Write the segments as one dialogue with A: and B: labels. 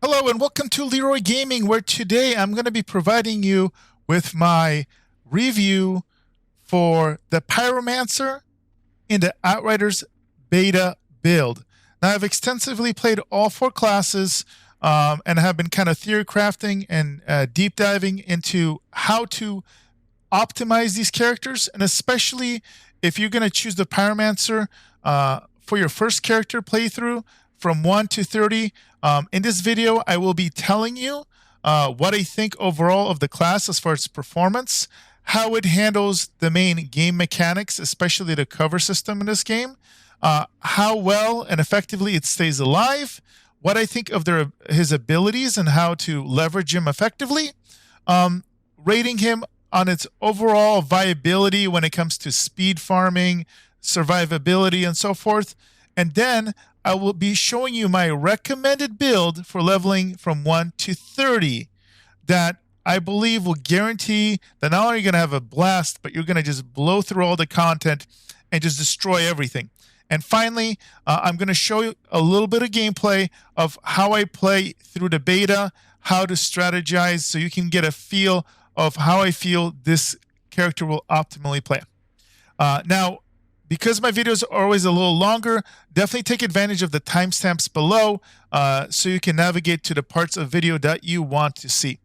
A: Hello and welcome to Leeroy Gaming, where today I'm going to be providing you with my review for the Pyromancer in the Outriders beta build. Now, I've extensively played all four classes and have been kind of theory crafting and deep diving into how to optimize these characters, and especially if you're going to choose the Pyromancer for your first character playthrough from 1 to 30. In this video, I will be telling you what I think overall of the class as far as performance, how it handles the main game mechanics, especially the cover system in this game, how well and effectively it stays alive, what I think of his abilities and how to leverage him effectively, rating him on its overall viability when it comes to speed farming, survivability, and so forth. And then I will be showing you my recommended build for leveling from 1 to 30 that I believe will guarantee that not only are you going to have a blast, but you're going to just blow through all the content and just destroy everything. And finally, I'm going to show you a little bit of gameplay of how I play through the beta, how to strategize, so you can get a feel of how I feel this character will optimally play. Now, because my videos are always a little longer, definitely take advantage of the timestamps below so you can navigate to the parts of video that you want to see.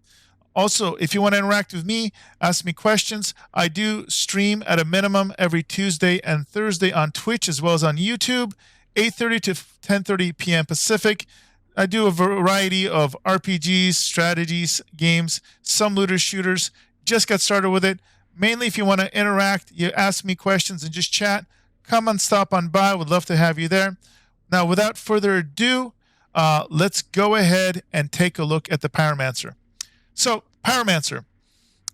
A: Also, if you want to interact with me, ask me questions. I do stream at a minimum every Tuesday and Thursday on Twitch as well as on YouTube, 8:30 to 10:30 p.m. Pacific. I do a variety of RPGs, strategies, games, some looter shooters. Just got started with it. Mainly, if you want to interact, you ask me questions and just chat, come and stop on by. Would love to have you there. Now, without further ado, let's go ahead and take a look at the Pyromancer. So, Pyromancer,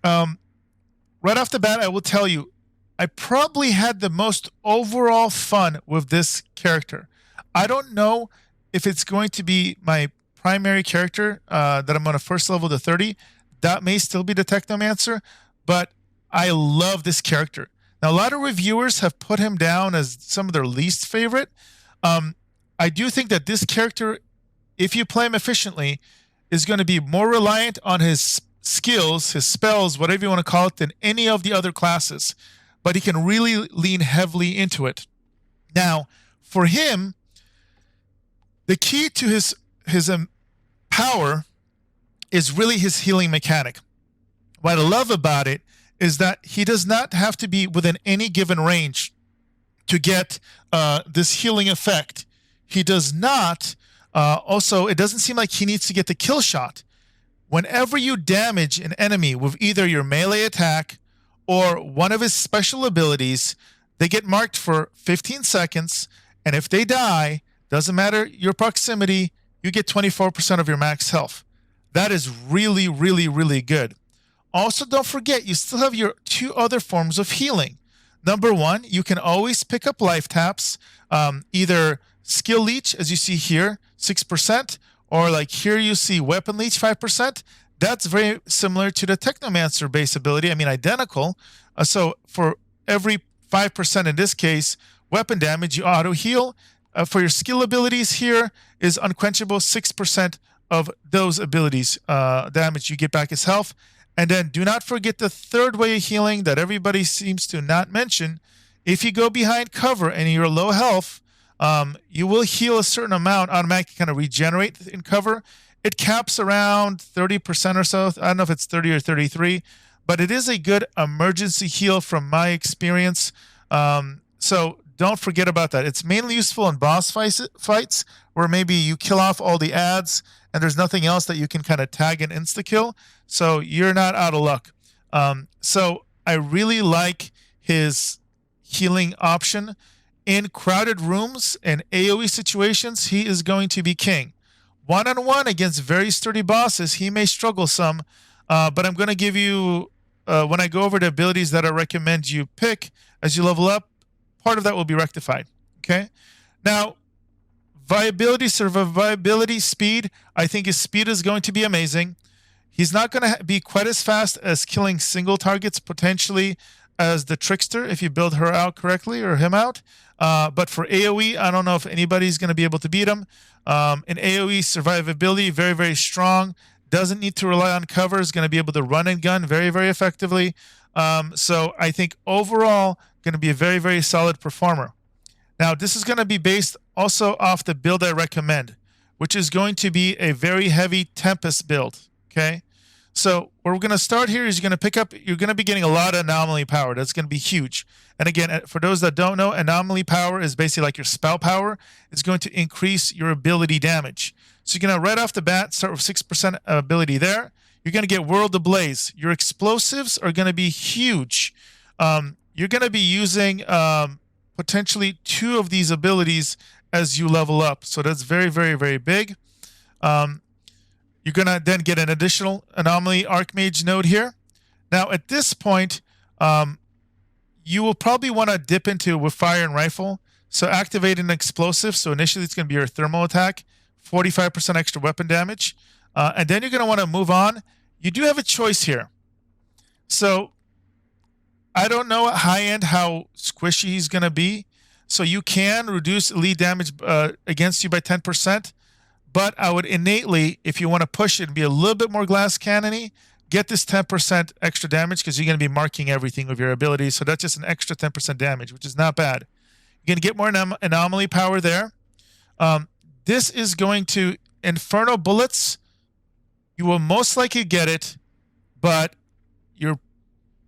A: right off the bat, I will tell you, I probably had the most overall fun with this character. I don't know if it's going to be my primary character that I'm going to first level to 30. That may still be the Technomancer, but I love this character. Now, a lot of reviewers have put him down as some of their least favorite. I do think that this character, if you play him efficiently, is going to be more reliant on his skills, his spells, whatever you want to call it, than any of the other classes. But he can really lean heavily into it. Now, for him, the key to his power is really his healing mechanic. What I love about it is that he does not have to be within any given range to get this healing effect. He does not, also, it doesn't seem like he needs to get the kill shot. Whenever you damage an enemy with either your melee attack or one of his special abilities, they get marked for 15 seconds, and if they die, doesn't matter your proximity, you get 24% of your max health. That is really, really, really good. Also, don't forget, you still have your two other forms of healing. Number one, you can always pick up life taps, either skill leech, as you see here, 6%, or like here you see weapon leech, 5%. That's very similar to the Technomancer base ability. I mean, identical. So for every 5% in this case, weapon damage, you auto heal. For your skill abilities here is unquenchable, 6% of those abilities damage you get back as health. And then do not forget the third way of healing that everybody seems to not mention. If you go behind cover and you're low health, you will heal a certain amount, automatically kind of regenerate in cover. It caps around 30% or so. I don't know if it's 30 or 33, but it is a good emergency heal from my experience. So don't forget about that. It's mainly useful in boss fights where maybe you kill off all the ads and there's nothing else that you can kind of tag and insta-kill. So you're not out of luck. So I really like his healing option. In crowded rooms and AoE situations, he is going to be king. One-on-one against very sturdy bosses, he may struggle some, but I'm going to give you, when I go over the abilities that I recommend you pick as you level up, part of that will be rectified. Okay? Now, viability, survivability, speed, I think his speed is going to be amazing. He's not going to be quite as fast as killing single targets, potentially, as the trickster if you build her out correctly or him out. But for AoE, I don't know if anybody's going to be able to beat him. In AoE, survivability, very, very strong. Doesn't need to rely on cover. Is going to be able to run and gun very, very effectively. So I think overall, going to be a very, very solid performer. Now, this is going to be based also off the build I recommend, which is going to be a very heavy Tempest build, okay? So where we're going to start here is you're going to be getting a lot of anomaly power. That's going to be huge. And again, for those that don't know, anomaly power is basically like your spell power. It's going to increase your ability damage. So you're going to right off the bat start with 6% ability there. You're going to get World Ablaze. Your explosives are going to be huge. You're going to be using potentially 2 of these abilities as you level up. So that's very, very, very big. You're going to then get an additional anomaly Archmage node here. Now, at this point, you will probably want to dip into with fire and rifle. So activate an explosive. So initially, it's going to be your thermal attack, 45% extra weapon damage. And then you're going to want to move on. You do have a choice here. So I don't know at high end how squishy he's going to be. So you can reduce elite damage against you by 10%. But I would innately, if you want to push it and be a little bit more glass cannony, get this 10% extra damage because you're going to be marking everything with your abilities. So that's just an extra 10% damage, which is not bad. You're going to get more anomaly power there. This is going to Inferno Bullets. You will most likely get it, but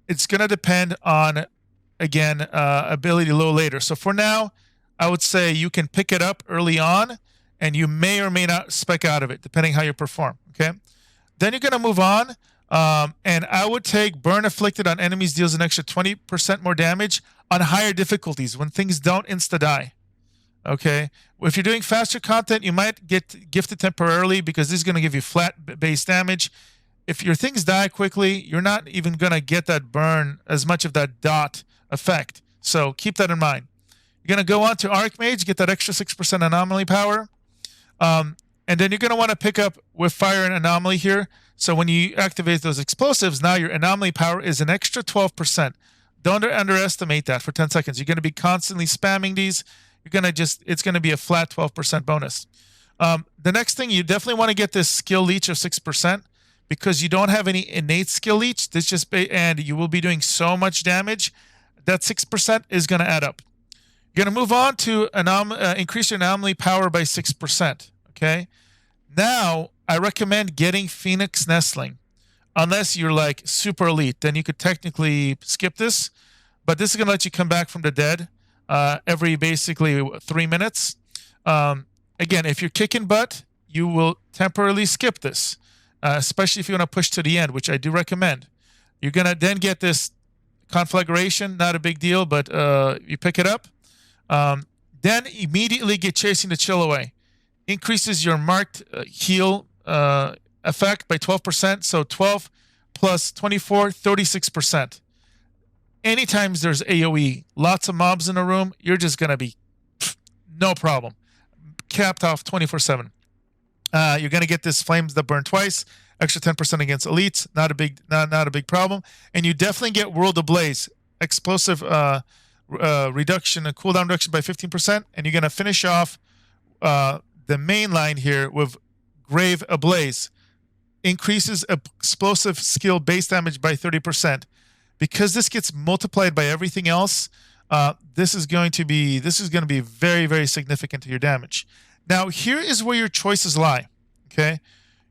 A: it's going to depend on, again, ability low later. So for now, I would say you can pick it up early on, and you may or may not spec out of it, depending how you perform, okay? Then you're going to move on, and I would take Burn Afflicted on enemies deals an extra 20% more damage on higher difficulties when things don't insta-die, okay? If you're doing faster content, you might get gifted temporarily because this is going to give you flat base damage. If your things die quickly, you're not even going to get that burn as much of that dot effect. So keep that in mind. You're going to go on to Archmage, get that extra 6% anomaly power. And then you're going to want to pick up with fire and anomaly here. So when you activate those explosives, now your anomaly power is an extra 12%. Don't underestimate that for 10 seconds. You're going to be constantly spamming these. It's going to be a flat 12% bonus. The next thing, you definitely want to get this skill leech of 6% because you don't have any innate skill leech. And you will be doing so much damage. That 6% is going to add up. You're going to move on to increase your anomaly power by 6%. Okay. Now, I recommend getting Phoenix Nestling. Unless you're like super elite, then you could technically skip this. But this is going to let you come back from the dead every basically 3 minutes. Again, if you're kicking butt, you will temporarily skip this, especially if you want to push to the end, which I do recommend. You're going to then get this conflagration, not a big deal, but you pick it up. Then immediately get Chasing the Chill Away. Increases your marked heal effect by 12%. So 12 plus 24, 36%. Anytime there's AoE, lots of mobs in a room, you're just going to be no problem. Capped off 24/7. You're going to get this Flames that burn twice, extra 10% against elites, not a big problem. And you definitely get World Ablaze, explosive reduction, a cooldown reduction by 15%, and you're going to finish off the main line here with Grave Ablaze. Increases explosive skill base damage by 30%. Because this gets multiplied by everything else, this is going to be very, very significant to your damage. Now, here is where your choices lie. Okay,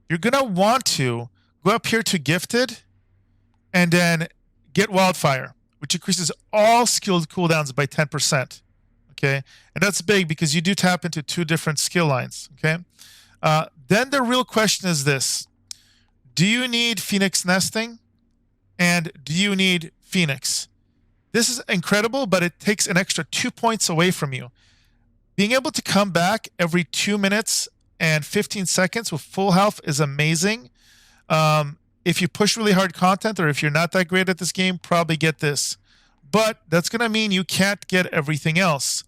A: you're gonna want to go up here to Gifted, and then get Wildfire, which increases all skilled cooldowns by 10%. Okay, and that's big because you do tap into 2 different skill lines. Okay, then the real question is this: do you need Phoenix Nesting? And do you need Phoenix? This is incredible, but it takes an extra 2 points away from you. Being able to come back every 2 minutes and 15 seconds with full health is amazing. If you push really hard content, or if you're not that great at this game, probably get this. But that's going to mean you can't get everything else.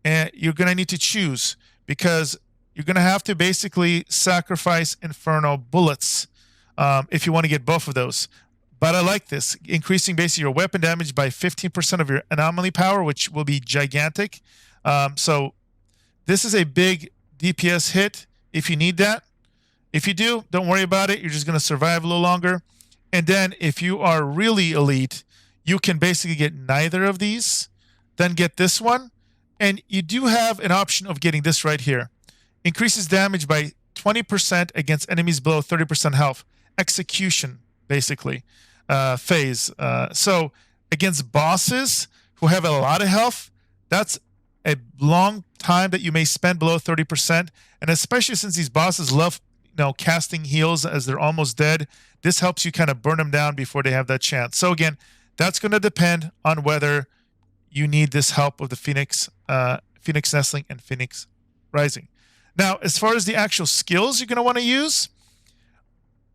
A: And you're going to need to choose, because you're going to have to basically sacrifice Inferno Bullets if you want to get both of those. But I like this, increasing basically your weapon damage by 15% of your anomaly power, which will be gigantic. So this is a big DPS hit if you need that. If you do, don't worry about it. You're just going to survive a little longer. And then if you are really elite, you can basically get neither of these, then get this one. And you do have an option of getting this right here. Increases damage by 20% against enemies below 30% health. Execution, basically, phase. So against bosses who have a lot of health, that's a long time that you may spend below 30%. And especially since these bosses love casting heals as they're almost dead, this helps you kind of burn them down before they have that chance. So again, that's going to depend on whether you need this help of the Phoenix Nestling and Phoenix Rising. Now, as far as the actual skills you're going to want to use,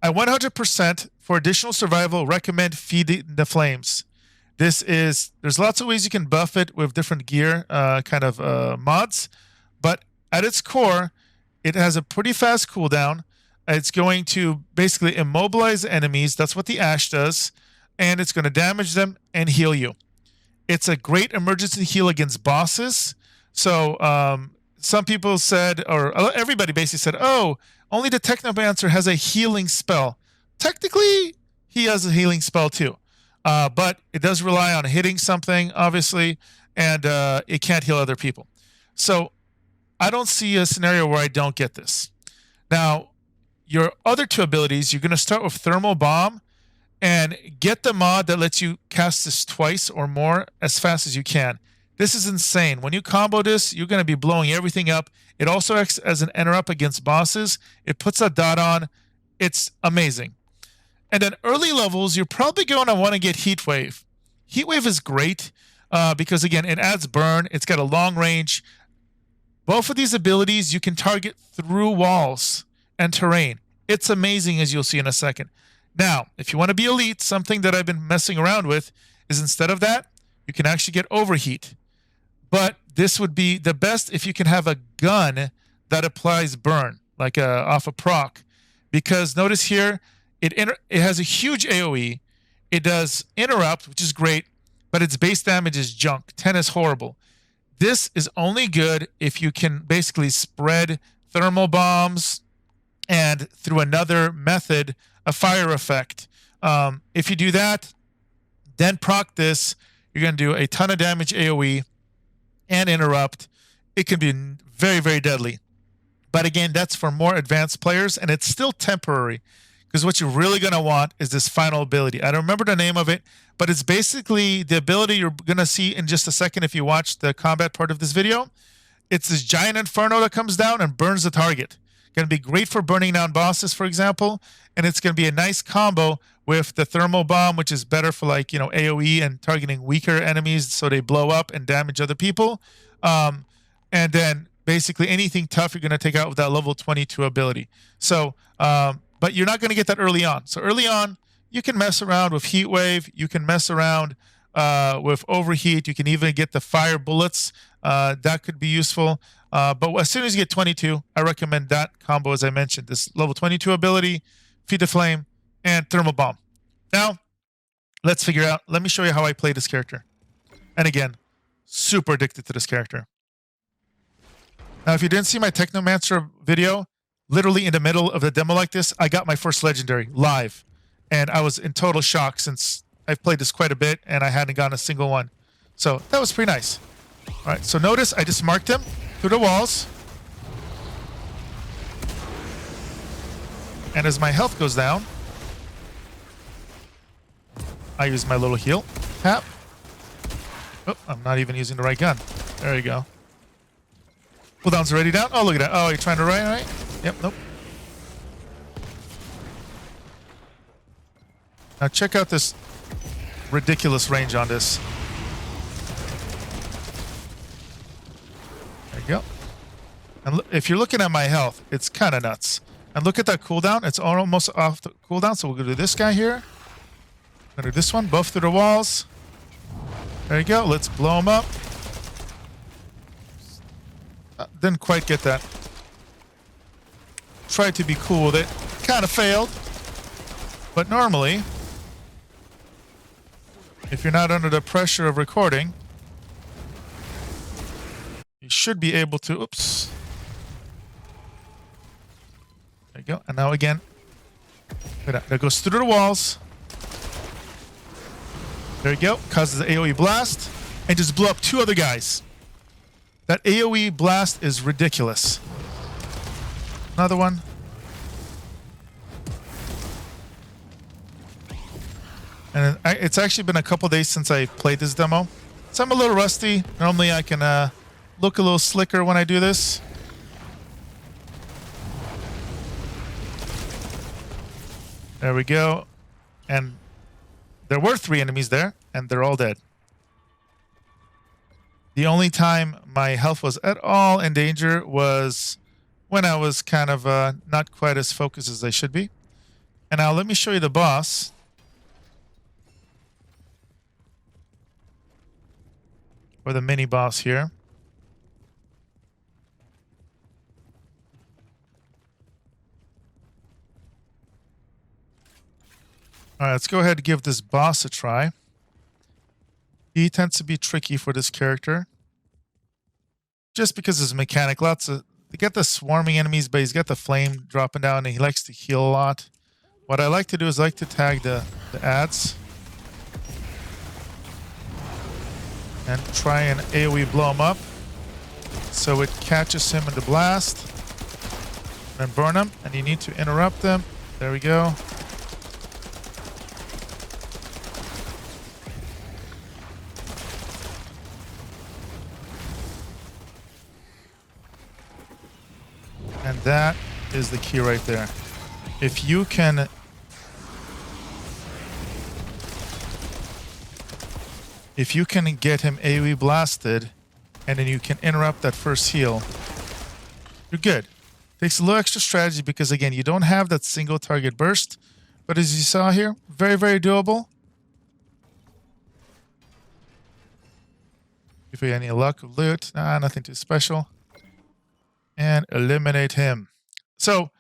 A: I 100% for additional survival recommend Feed the Flames. There's lots of ways you can buff it with different gear mods, but at its core, it has a pretty fast cooldown. It's going to basically immobilize enemies. That's what the Ash does. And it's going to damage them and heal you. It's a great emergency heal against bosses. So some people said, or everybody basically said, oh, only the technomancer has a healing spell. Technically, he has a healing spell too. But it does rely on hitting something, obviously, and it can't heal other people. So I don't see a scenario where I don't get this. Now, your other two abilities, you're going to start with Thermal Bomb and get the mod that lets you cast this twice or more as fast as you can. This is insane. When you combo this, you're going to be blowing everything up. It also acts as an interrupt against bosses. It puts a dot on. It's amazing. And then early levels, you're probably going to want to get Heat Wave. Heat Wave is great because, again, it adds burn. It's got a long range. Both of these abilities you can target through walls and terrain. It's amazing, as you'll see in a second. Now, if you want to be elite, something that I've been messing around with is instead of that, you can actually get Overheat. But this would be the best if you can have a gun that applies burn, like off a proc. Because notice here, it has a huge AoE. It does interrupt, which is great, but its base damage is junk. 10 is horrible. This is only good if you can basically spread thermal bombs and through another method, a fire effect. If you do that, then proc this, you're going to do a ton of damage AoE and interrupt. It can be very, very deadly. But again, that's for more advanced players, and it's still temporary. Because what you're really going to want is this final ability. I don't remember the name of it, but it's basically the ability you're going to see in just a second if you watch the combat part of this video. It's this giant inferno that comes down and burns the target. Going to be great for burning down bosses, for example, and it's going to be a nice combo with the thermal bomb, which is better for AoE and targeting weaker enemies so they blow up and damage other people. And then basically anything tough you're going to take out with that level 22 ability. So, but you're not going to get that early on. So early on, you can mess around with Heat Wave. You can mess around with Overheat. You can even get the fire bullets. That could be useful. But as soon as you get 22, I recommend that combo, as I mentioned. This level 22 ability, Feed the Flame, and Thermal Bomb. Now, let's figure out. Let me show you how I play this character. And again, super addicted to this character. Now, if you didn't see my Technomancer video, literally in the middle of the demo like this, I got my first legendary live. And I was in total shock since I've played this quite a bit and I hadn't gotten a single one. So that was pretty nice. All right, so notice I just marked him through the walls. And as my health goes down, I use my little heal. Tap. Oh, I'm not even using the right gun. There you go. Cooldown's already down. Oh, look at that. Oh, you're trying to run, right? Yep, nope. Now check out this ridiculous range on this. There you go. And if you're looking at my health, it's kind of nuts. And look at that cooldown. It's almost off the cooldown. So we're going to do this guy here. We're going to do this one. Both through the walls. There you go. Let's blow him up. Didn't quite get that. Tried to be cool with it. Kind of failed. But normally, if you're not under the pressure of recording, you should be able to, oops. There you go. And now again, that goes through the walls. There you go. Causes the AoE blast and just blew up 2 other guys. That AoE blast is ridiculous. Another one. And it's actually been a couple days since I played this demo, so I'm a little rusty. Normally I can look a little slicker when I do this. There we go. And there were 3 enemies there, and they're all dead. The only time my health was at all in danger was when I was kind of not quite as focused as I should be. And now let me show you the boss. Or the mini boss here. Alright, let's go ahead and give this boss a try. He tends to be tricky for this character. Just because his mechanic, they get the swarming enemies, but he's got the flame dropping down and he likes to heal a lot. What I like to do is I like to tag the ads. And try and AoE blow him up. So it catches him in the blast. And burn him. And you need to interrupt them. There we go. And that is the key right there. If you can get him AoE blasted, and then you can interrupt that first heal, you're good. Takes a little extra strategy because, again, you don't have that single target burst. But as you saw here, very, very doable. If we have any luck of loot, nah, nothing too special. And eliminate him. So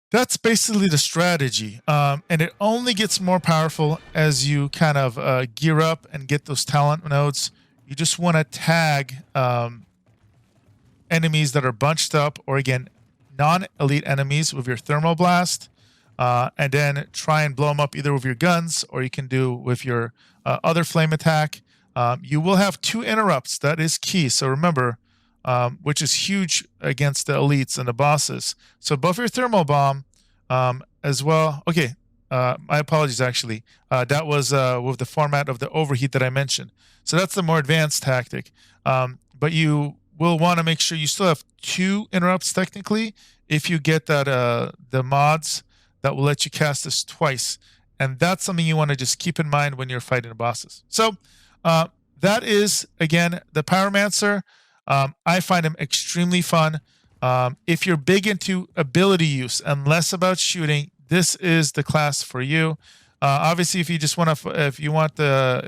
A: that's basically the strategy. And it only gets more powerful as you kind of gear up and get those talent nodes. You just want to tag enemies that are bunched up, or again, non-elite enemies with your thermal blast. And then try and blow them up either with your guns, or you can do with your other flame attack. You will have 2 interrupts. That is key. So remember, which is huge against the elites and the bosses. So buff your thermal bomb as well. Okay, my apologies, actually. That was with the format of the overheat that I mentioned. So that's the more advanced tactic. But you will want to make sure you still have 2 interrupts technically if you get that the mods that will let you cast this twice. And that's something you want to just keep in mind when you're fighting the bosses. So that is, again, the Pyromancer. I find him extremely fun. If you're big into ability use and less about shooting, this is the class for you. Obviously, if you just want to, if you want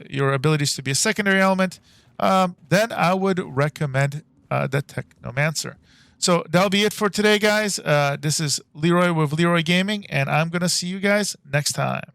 A: your abilities to be a secondary element, then I would recommend the Technomancer. So that'll be it for today, guys. This is Leeroy with Leeroy Gaming, and I'm gonna see you guys next time.